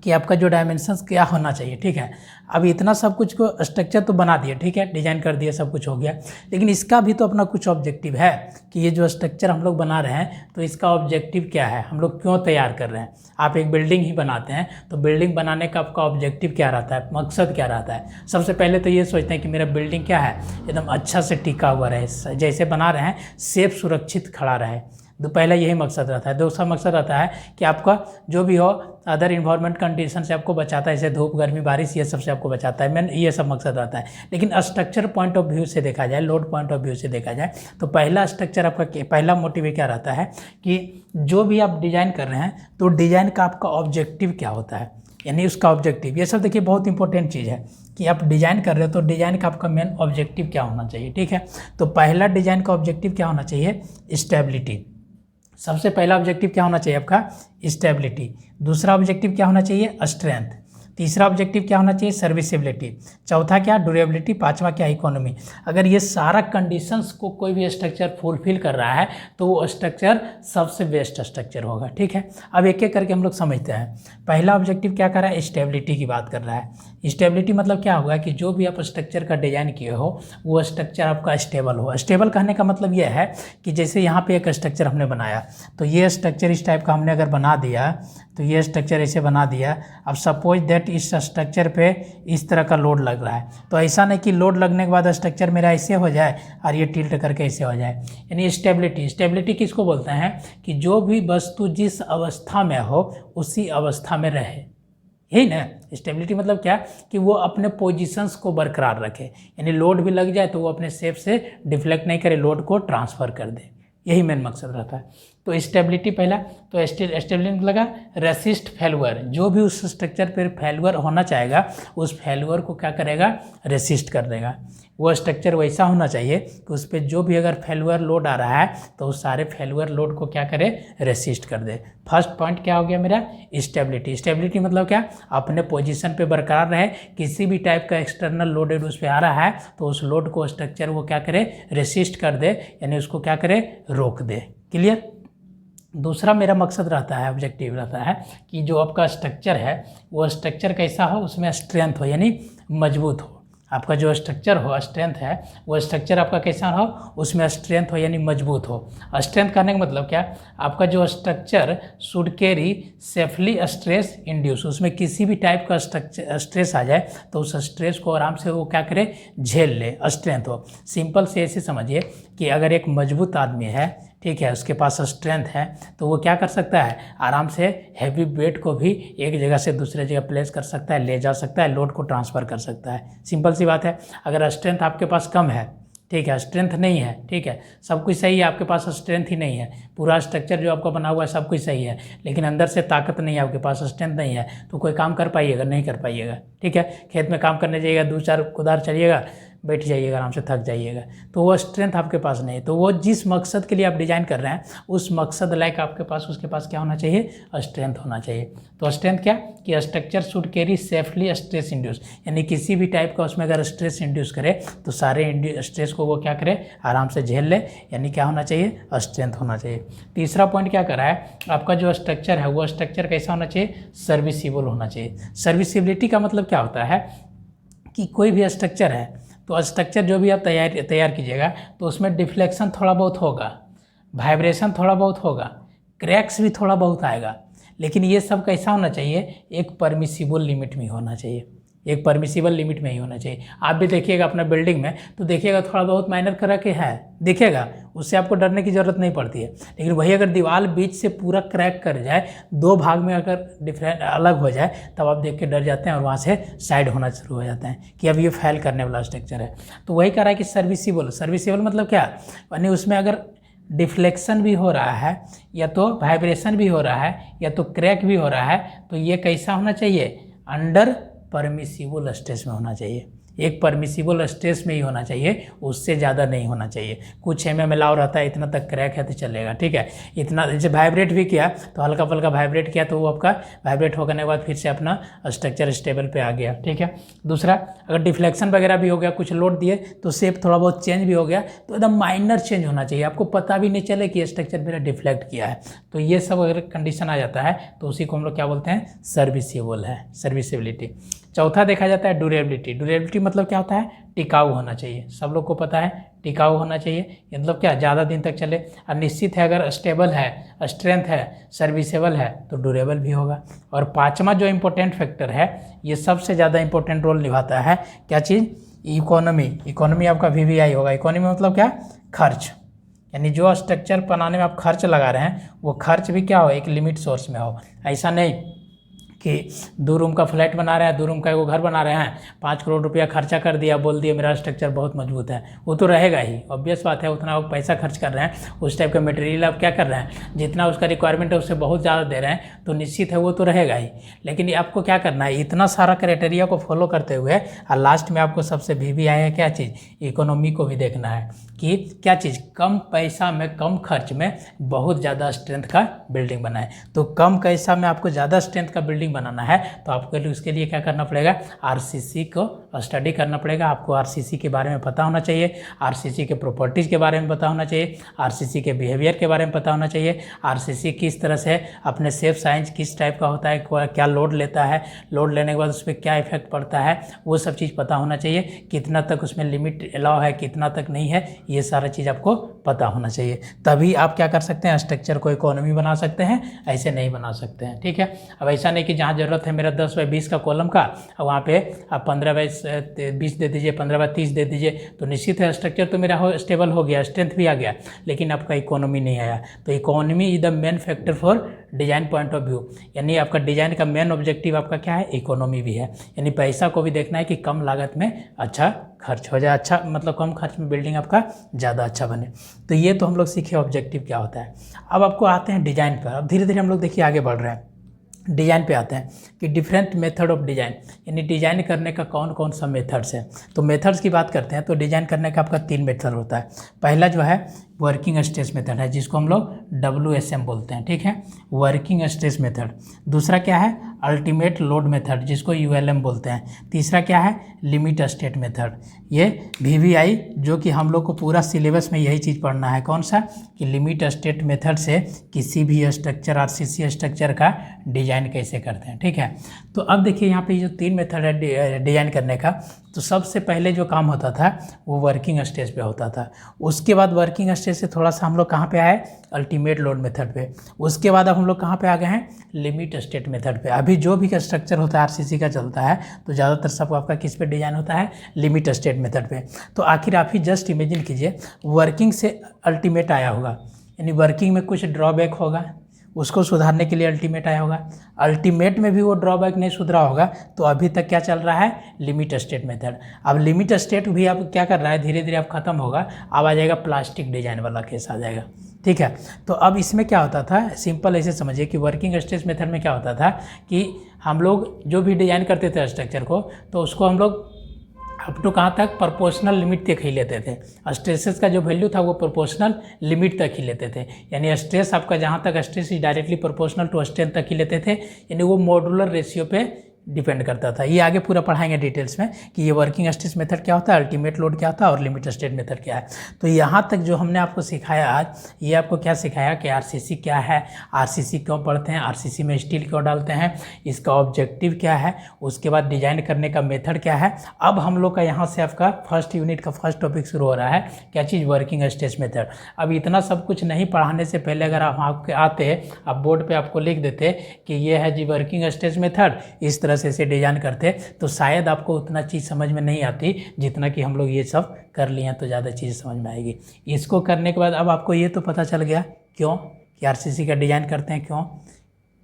कि आपका जो डायमेंशंस क्या होना चाहिए, ठीक है। अब इतना सब कुछ को स्ट्रक्चर तो बना दिए, ठीक है, डिज़ाइन कर दिए, सब कुछ हो गया, लेकिन इसका भी तो अपना कुछ ऑब्जेक्टिव है कि ये जो स्ट्रक्चर हम लोग बना रहे हैं तो इसका ऑब्जेक्टिव क्या है, हम लोग क्यों तैयार कर रहे हैं। आप एक बिल्डिंग ही बनाते हैं तो बिल्डिंग बनाने का आपका ऑब्जेक्टिव क्या रहता है, मकसद क्या रहता है। सबसे पहले तो ये सोचते हैं कि मेरा बिल्डिंग क्या है, एकदम अच्छा से टिका हुआ रहे, जैसे बना रहे हैं सेफ सुरक्षित खड़ा रहे। तो पहला यही मकसद रहता है। दूसरा मकसद रहता है कि आपका जो भी हो अदर इन्वायरमेंट कंडीशन से आपको बचाता है, जैसे धूप, गर्मी, बारिश, ये सब से आपको बचाता है, मेन ये सब मकसद रहता है। लेकिन स्ट्रक्चर पॉइंट ऑफ व्यू से देखा जाए, लोड पॉइंट ऑफ व्यू से देखा जाए, तो पहला स्ट्रक्चर आपका पहला मोटिव क्या रहता है कि जो भी आप डिज़ाइन कर रहे हैं तो डिज़ाइन का आपका ऑब्जेक्टिव क्या होता है, यानी उसका ऑब्जेक्टिव। ये सब देखिए बहुत इंपॉर्टेंट चीज़ है कि आप डिज़ाइन कर रहे हो तो डिज़ाइन का आपका मेन ऑब्जेक्टिव क्या होना चाहिए, ठीक है। तो पहला डिज़ाइन का ऑब्जेक्टिव क्या होना चाहिए, स्टेबिलिटी। सबसे पहला ऑब्जेक्टिव क्या होना चाहिए आपका, स्टेबिलिटी। दूसरा ऑब्जेक्टिव क्या होना चाहिए, स्ट्रेंथ। तीसरा ऑब्जेक्टिव क्या होना चाहिए, सर्विसेबिलिटी। चौथा क्या, ड्यूरेबिलिटी। पांचवा क्या, इकोनॉमी। अगर ये सारा कंडीशंस को कोई भी स्ट्रक्चर फुलफिल कर रहा है तो वो स्ट्रक्चर सबसे बेस्ट स्ट्रक्चर होगा, ठीक है। अब एक एक करके हम लोग समझते हैं। पहला ऑब्जेक्टिव क्या कर रहा है, स्टेबिलिटी की बात कर रहा है। स्टेबिलिटी मतलब क्या होगा कि जो भी आप स्ट्रक्चर का डिज़ाइन किए हो वो स्ट्रक्चर आपका स्टेबल हो। स्टेबल कहने का मतलब ये है कि जैसे यहाँ पे एक स्ट्रक्चर हमने बनाया, तो ये स्ट्रक्चर इस टाइप का हमने अगर बना दिया, तो ये स्ट्रक्चर ऐसे बना दिया। अब सपोज दैट इस स्ट्रक्चर पे इस तरह का लोड लग रहा है, तो ऐसा नहीं कि लोड लगने के बाद स्ट्रक्चर मेरा ऐसे हो जाए और ये टिल्ट करके ऐसे हो जाए, यानी स्टेबिलिटी। स्टेबिलिटी किसको बोलते हैं कि जो भी वस्तु जिस अवस्था में हो उसी अवस्था में रहे, यही ना। स्टेबिलिटी मतलब क्या कि वो अपने पोजीशंस को बरकरार रखे, यानी लोड भी लग जाए तो वो अपने शेप से डिफ्लेक्ट नहीं करे, लोड को ट्रांसफ़र कर दे, यही मेन मकसद रहता है। तो स्टेबिलिटी पहला, तो स्टेबिलिटी लगा रेसिस्ट फेलुअर। जो भी उस स्ट्रक्चर पर फेलुअर होना चाहेगा उस फेलुअर को क्या करेगा, रेसिस्ट कर देगा। वो स्ट्रक्चर वैसा होना चाहिए कि उस पर जो भी अगर फेलुअर लोड आ रहा है तो उस सारे फेलुअर लोड को क्या करे, रेसिस्ट कर दे। फर्स्ट पॉइंट क्या हो गया मेरा, स्टेबिलिटी। स्टेबिलिटी मतलब क्या, अपने पोजीशन पे बरकरार रहे, किसी भी टाइप का एक्सटर्नल लोडेड उस पर आ रहा है तो उस लोड को स्ट्रक्चर वो क्या करे, रेसिस्ट कर दे, यानी उसको क्या करे, रोक दे। क्लियर। दूसरा मेरा मकसद रहता है, ऑब्जेक्टिव रहता है कि जो आपका स्ट्रक्चर है वो स्ट्रक्चर कैसा हो, उसमें स्ट्रेंथ हो, यानी मजबूत हो। आपका जो स्ट्रक्चर हो, स्ट्रेंथ है, वो स्ट्रक्चर आपका कैसा हो, उसमें स्ट्रेंथ हो यानी मजबूत हो। स्ट्रेंथ करने का मतलब क्या, आपका जो structure should carry safely stress induce, उसमें किसी भी टाइप का स्ट्रेस आ जाए तो उस स्ट्रेस को आराम से वो क्या करे, झेल ले, स्ट्रेंथ हो। सिंपल से ऐसे समझिए कि अगर एक मजबूत आदमी है, ठीक है, उसके पास स्ट्रेंथ है, तो वो क्या कर सकता है, आराम से हैवी वेट को भी एक जगह से दूसरे जगह प्लेस कर सकता है, ले जा सकता है, लोड को ट्रांसफ़र कर सकता है। सिंपल सी बात है। अगर स्ट्रेंथ आपके पास कम है, ठीक है, स्ट्रेंथ नहीं है, ठीक है, सब कुछ सही है, आपके पास स्ट्रेंथ ही नहीं है, पूरा स्ट्रक्चर जो आपका बना हुआ है सब कुछ सही है, लेकिन अंदर से ताकत नहीं है, आपके पास स्ट्रेंथ नहीं है, तो कोई काम कर पाइएगा, नहीं कर पाइएगा। ठीक है, खेत में काम करने जाइएगा, 2-4 कुदार चलिएगा, बैठ जाइएगा, आराम से थक जाइएगा, तो वो स्ट्रेंथ आपके पास नहीं है। तो वो जिस मकसद के लिए आप डिज़ाइन कर रहे हैं उस मकसद लायक आपके पास उसके पास क्या होना चाहिए, स्ट्रेंथ होना चाहिए। तो स्ट्रेंथ क्या कि structure should carry safely stress induce, यानी किसी भी टाइप का उसमें अगर स्ट्रेस इंड्यूस करे तो सारे स्ट्रेस को वो क्या करे, आराम से झेल ले, यानी क्या होना चाहिए, स्ट्रेंथ होना चाहिए। तीसरा पॉइंट क्या करा है, आपका जो स्ट्रक्चर है वो स्ट्रक्चर कैसा होना चाहिए, सर्विसेबल होना चाहिए। सर्विसेबिलिटी का मतलब क्या होता है कि कोई भी स्ट्रक्चर है तो स्ट्रक्चर जो भी आप तैयार कीजिएगा तो उसमें डिफ्लेक्शन थोड़ा बहुत होगा, वाइब्रेशन थोड़ा बहुत होगा, क्रैक्स भी थोड़ा बहुत आएगा, लेकिन ये सब कैसा होना चाहिए, एक परमिसिबल लिमिट में होना चाहिए, एक परमिसिबल लिमिट में ही होना चाहिए। आप भी देखिएगा अपना बिल्डिंग में तो देखिएगा थोड़ा बहुत माइनर करा के है दिखेगा, उससे आपको डरने की ज़रूरत नहीं पड़ती है। लेकिन वही अगर दीवार बीच से पूरा क्रैक कर जाए, 2 भाग में अगर डिफरेंट अलग हो जाए, तब आप देख के डर जाते हैं और वहाँ से साइड होना शुरू हो जाते हैं कि अब ये फेल करने वाला स्ट्रक्चर है। तो वही कह रहा है कि सर्विसेबल मतलब क्या, यानी उसमें अगर डिफ्लेक्शन भी हो रहा है या तो वाइब्रेशन भी हो रहा है या तो क्रैक भी हो रहा है, तो ये कैसा होना चाहिए, अंडर परमिसिबल स्ट्रेस में होना चाहिए, एक परमिसिबल स्ट्रेस में ही होना चाहिए, उससे ज़्यादा नहीं होना चाहिए। कुछ एमएम अलाउ रहता है, इतना तक क्रैक है तो चलेगा, ठीक है, इतना जैसे वाइब्रेट भी किया तो हल्का फुल्का वाइब्रेट किया तो वो आपका वाइब्रेट होने के बाद फिर से अपना स्ट्रक्चर स्टेबल पे आ गया। ठीक है, दूसरा अगर डिफ्लेक्शन वगैरह भी हो गया, कुछ लोड दिए तो शेप थोड़ा बहुत चेंज भी हो गया, तो एकदम माइनर चेंज होना चाहिए, आपको पता भी नहीं चले कि स्ट्रक्चर मेरा डिफ्लेक्ट किया है। तो ये सब अगर कंडीशन आ जाता है तो उसी को हम लोग क्या बोलते हैं, सर्विसेबल है, सर्विसेबिलिटी। चौथा देखा जाता है ड्यूरेबिलिटी। ड्यूरेबिलिटी मतलब क्या होता है, टिकाऊ होना चाहिए, सब लोग को पता है टिकाऊ होना चाहिए, मतलब क्या, ज़्यादा दिन तक चले। और निश्चित है अगर स्टेबल है, स्ट्रेंथ है, सर्विसेबल है तो ड्यूरेबल भी होगा। और पांचवा जो इम्पोर्टेंट फैक्टर है, ये सबसे ज़्यादा इंपॉर्टेंट रोल निभाता है, क्या चीज़, इकोनॉमी। इकोनॉमी आपका VVI होगा। इकोनॉमी मतलब क्या, खर्च, यानी जो स्ट्रक्चर बनाने में आप खर्च लगा रहे हैं वो खर्च भी क्या हो, एक लिमिट सोर्स में हो। ऐसा नहीं कि 2 रूम का फ्लैट बना रहे हैं, 2 रूम का एगो घर बना रहे हैं, 5 करोड़ रुपया खर्चा कर दिया, बोल दिया मेरा स्ट्रक्चर बहुत मजबूत है, वो तो रहेगा ही, ऑब्वियस बात है, उतना वो पैसा खर्च कर रहे हैं, उस टाइप का मटेरियल आप क्या कर रहे हैं, जितना उसका रिक्वायरमेंट है उससे बहुत ज़्यादा दे रहे हैं, तो निश्चित है वो तो रहेगा ही। लेकिन आपको क्या करना है, इतना सारा क्राइटेरिया को फॉलो करते हुए और लास्ट में आपको सबसे VVI है क्या चीज़, इकोनॉमी को भी देखना है कि क्या चीज़, कम पैसा में कम खर्च में बहुत ज़्यादा स्ट्रेंथ का बिल्डिंग बनाए। तो कम पैसा में आपको ज़्यादा स्ट्रेंथ का बिल्डिंग बनाना है तो आपको उसके लिए क्या करना पड़ेगा, RCC को स्टडी करना पड़ेगा। आपको RCC के बारे में पता होना चाहिए, RCC के प्रॉपर्टीज़ के बारे में पता होना चाहिए, RCC के बिहेवियर के बारे में पता होना चाहिए, RCC किस तरह से अपने सेफ साइंस किस टाइप का होता है, क्या लोड लेता है, लोड लेने के बाद उस पर क्या इफेक्ट पड़ता है, वो सब चीज़ पता होना चाहिए। कितना तक उसमें लिमिट अलाउ है, कितना तक नहीं है, ये सारा चीज़ आपको पता होना चाहिए। तभी आप क्या कर सकते हैं, स्ट्रक्चर को इकोनॉमी बना सकते हैं, ऐसे नहीं बना सकते हैं। ठीक है, अब ऐसा नहीं कि जहाँ ज़रूरत है मेरा 10 बाई 20 का कॉलम का, और वहाँ पे आप 15 बाई 20 दे दीजिए, 15 बाई 30 दे दीजिए, तो निश्चित है स्ट्रक्चर तो मेरा स्टेबल हो गया, स्ट्रेंथ भी आ गया, लेकिन आपका इकोनॉमी नहीं आया। तो economy is the main factor for design point of view, यानी आपका डिजाइन का मेन ऑब्जेक्टिव आपका क्या है, इकोनॉमी भी है, यानी पैसा को भी देखना है कि कम लागत में अच्छा खर्च हो जाए, अच्छा मतलब कम खर्च में बिल्डिंग आपका ज़्यादा अच्छा बने। तो ये तो हम लोग सीखे ऑब्जेक्टिव क्या होता है। अब आपको आते हैं डिजाइन पर। अब धीरे धीरे हम लोग देखिए आगे बढ़ रहे हैं, डिज़ाइन पे आते हैं कि डिफरेंट मेथड ऑफ डिज़ाइन, यानी डिज़ाइन करने का कौन कौन सा मेथड्स है। तो मेथड्स की बात करते हैं तो डिज़ाइन करने का आपका 3 मेथड होता है। पहला जो है वर्किंग स्ट्रेस मेथड है, जिसको हम लोग WSM बोलते हैं, ठीक है, वर्किंग स्ट्रेस मेथड। दूसरा क्या है, अल्टीमेट लोड मेथड, जिसको ULM बोलते हैं। तीसरा क्या है, लिमिट स्टेट मेथड। ये VVI जो कि हम लोग को पूरा सिलेबस में यही चीज़ पढ़ना है, कौन सा, कि लिमिट स्टेट मेथड से किसी भी स्ट्रक्चर RCC स्ट्रक्चर का डिज़ाइन कैसे करते हैं। ठीक है, तो अब देखिए यहाँ पे जो 3 मेथड है डिज़ाइन करने का, तो सबसे पहले जो काम होता था वो वर्किंग स्ट्रेस पे होता था। उसके बाद वर्किंग स्ट्रेस से थोड़ा सा हम लोग कहाँ पे आए, अल्टीमेट लोड मेथड पे। उसके बाद अब हम लोग कहाँ पे आ गए हैं, लिमिट स्टेट मेथड पे। अभी जो भी स्ट्रक्चर होता है RCC का चलता है तो ज़्यादातर सब आपका किस पे डिज़ाइन होता है, लिमिट स्टेट मेथड पे। तो आखिर आप ही जस्ट इमेजिन कीजिए वर्किंग से अल्टीमेट आया होगा, यानी वर्किंग में कुछ ड्रॉबैक होगा, उसको सुधारने के लिए अल्टीमेट आया होगा। अल्टीमेट में भी वो ड्रॉबैक नहीं सुधरा होगा तो अभी तक क्या चल रहा है, लिमिट स्टेट मेथड। अब लिमिट स्टेट भी अब क्या कर रहा है, धीरे धीरे अब खत्म होगा, अब आ जाएगा प्लास्टिक डिजाइन वाला केस आ जाएगा। ठीक है, तो अब इसमें क्या होता था, सिंपल ऐसे समझिए कि वर्किंग स्ट्रेस मेथड में क्या होता था कि हम लोग जो भी डिजाइन करते थे स्ट्रक्चर को, तो उसको हम लोग अप टू कहाँ तक, प्रोपोर्शनल लिमिट तक ही लेते थे। स्ट्रेसेस का जो वैल्यू था वो प्रोपोर्शनल लिमिट तक ही लेते थे, यानी स्ट्रेस आपका जहाँ तक stress is directly proportional to strength तक ही लेते थे, यानी वो मॉड्यूलर रेशियो पे डिपेंड करता था। ये आगे पूरा पढ़ाएंगे डिटेल्स में कि ये वर्किंग स्ट्रेस मेथड क्या होता है, अल्टीमेट लोड क्या होता है और लिमिट स्टेट मेथड क्या है। तो यहाँ तक जो हमने आपको सिखाया आज, ये आपको क्या सिखाया कि आरसीसी क्या है, आरसीसी क्यों पढ़ते हैं, आरसीसी में स्टील क्यों डालते हैं, इसका ऑब्जेक्टिव क्या है, उसके बाद डिजाइन करने का मेथड क्या है। अब हम लोग का यहाँ से आपका फर्स्ट यूनिट का फर्स्ट टॉपिक शुरू हो रहा है, क्या चीज़, वर्किंग स्ट्रेस मेथड। अब इतना सब कुछ नहीं पढ़ाने से पहले अगर आप आपके आते, आप बोर्ड पर आपको लिख देते कि ये है जी वर्किंग स्ट्रेस मेथड, इस तरह से डिजाइन करते, तो शायद आपको उतना चीज़ समझ में नहीं आती जितना कि हम लोग ये सब कर लिए हैं, तो ज़्यादा चीज़ समझ में आएगी। इसको करने के बाद अब आपको ये तो पता चल गया क्यों कि आरसीसी का डिजाइन करते हैं, क्यों,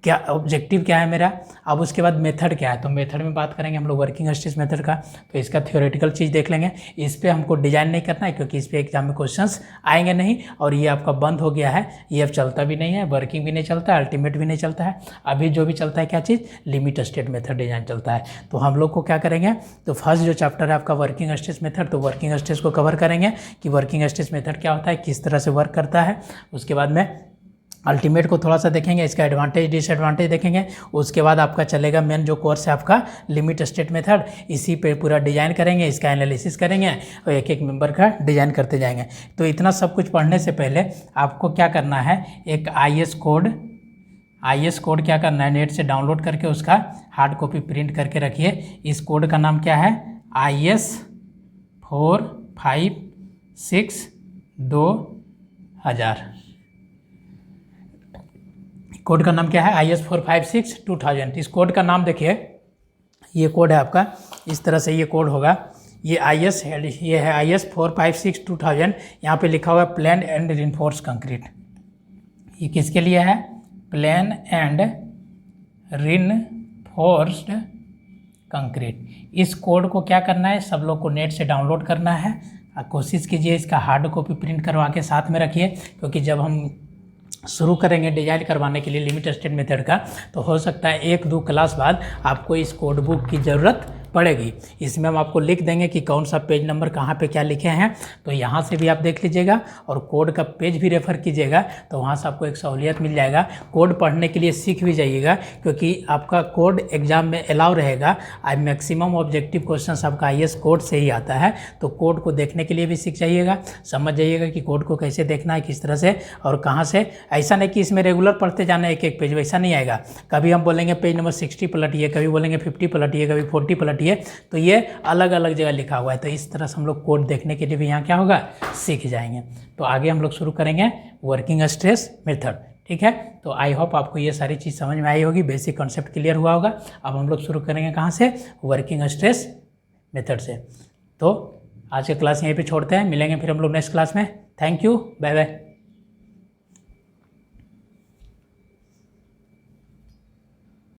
क्या ऑब्जेक्टिव क्या है मेरा। अब उसके बाद मेथड क्या है, तो मेथड में बात करेंगे हम लोग वर्किंग स्ट्रेस मेथड का, तो इसका थ्योरेटिकल चीज़ देख लेंगे। इस पर हमको डिजाइन नहीं करना है क्योंकि इस पर एग्जाम में क्वेश्चंस आएंगे नहीं, और ये आपका बंद हो गया है, ये अब चलता भी नहीं है, वर्किंग भी नहीं चलता है, अल्टीमेट भी नहीं चलता है। अभी जो भी चलता है क्या चीज़, लिमिट स्टेट मेथड डिजाइन चलता है। तो हम लोग को क्या करेंगे, तो फर्स्ट जो चैप्टर है आपका वर्किंग स्ट्रेस मेथड, तो वर्किंग स्ट्रेस को कवर करेंगे कि वर्किंग स्ट्रेस मेथड क्या होता है, किस तरह से वर्क करता है। उसके बाद में अल्टीमेट को थोड़ा सा देखेंगे, इसका एडवांटेज डिसएडवांटेज देखेंगे। उसके बाद आपका चलेगा मेन जो कोर्स है आपका लिमिट स्टेट मेथड, इसी पे पूरा डिजाइन करेंगे, इसका एनालिसिस करेंगे और एक एक मेंबर का डिजाइन करते जाएंगे। तो इतना सब कुछ पढ़ने से पहले आपको क्या करना है, एक IS कोड क्या करना है, नेट से डाउनलोड करके उसका हार्ड कॉपी प्रिंट करके रखिए। इस कोड का नाम क्या है, IS 456 2000। कोड का नाम क्या है, IS 456 2000। इस कोड का नाम देखिए, ये कोड है आपका, इस तरह से ये कोड होगा। ये IS है, ये है IS 456 2000। यहाँ पे लिखा हुआ है प्लेन एंड रिइंफोर्स्ड कंक्रीट। ये किसके लिए है, प्लेन एंड रिइंफोर्स्ड कंक्रीट। इस कोड को क्या करना है, सब लोग को नेट से डाउनलोड करना है। कोशिश कीजिए इसका हार्ड कॉपी प्रिंट करवा के साथ में रखिए, क्योंकि जब हम शुरू करेंगे डिजाइन करवाने के लिए लिमिट स्टेट मेथड का, तो हो सकता है 1-2 क्लास बाद आपको इस कोड बुक की ज़रूरत पड़ेगी। इसमें हम आपको लिख देंगे कि कौन सा पेज नंबर कहाँ पे क्या लिखे हैं, तो यहाँ से भी आप देख लीजिएगा और कोड का पेज भी रेफ़र कीजिएगा, तो वहाँ से आपको एक सहूलियत मिल जाएगा। कोड पढ़ने के लिए सीख भी जाइएगा, क्योंकि आपका कोड एग्जाम में अलाउ रहेगा। आज मैक्सिमम ऑब्जेक्टिव क्वेश्चन आपका IS कोड से ही आता है, तो कोड को देखने के लिए भी सीख जाइएगा, समझ जाइएगा कि कोड को कैसे देखना है, किस तरह से और कहाँ से। ऐसा नहीं कि इसमें रेगुलर पढ़ते जाना है एक एक पेज, वैसा नहीं आएगा। कभी हम बोलेंगे पेज नंबर 60 पलटिए, कभी बोलेंगे 50 पलटिए, कभी 40 पलटिए, तो ये अलग अलग जगह लिखा हुआ है। तो इस तरह से हम लोग कोड देखने के लिए भी यहाँ क्या होगा, सीख जाएंगे। तो आगे हम लोग शुरू करेंगे वर्किंग स्ट्रेस मेथड, ठीक है। तो आई होप आपको ये सारी चीज़ समझ में आई होगी, बेसिक कॉन्सेप्ट क्लियर हुआ होगा। अब हम लोग शुरू करेंगे कहाँ से, वर्किंग स्ट्रेस मेथड से। तो आज की क्लास यहीं पे छोड़ते हैं, मिलेंगे फिर हम लोग नेक्स्ट क्लास में। Thank you, bye bye.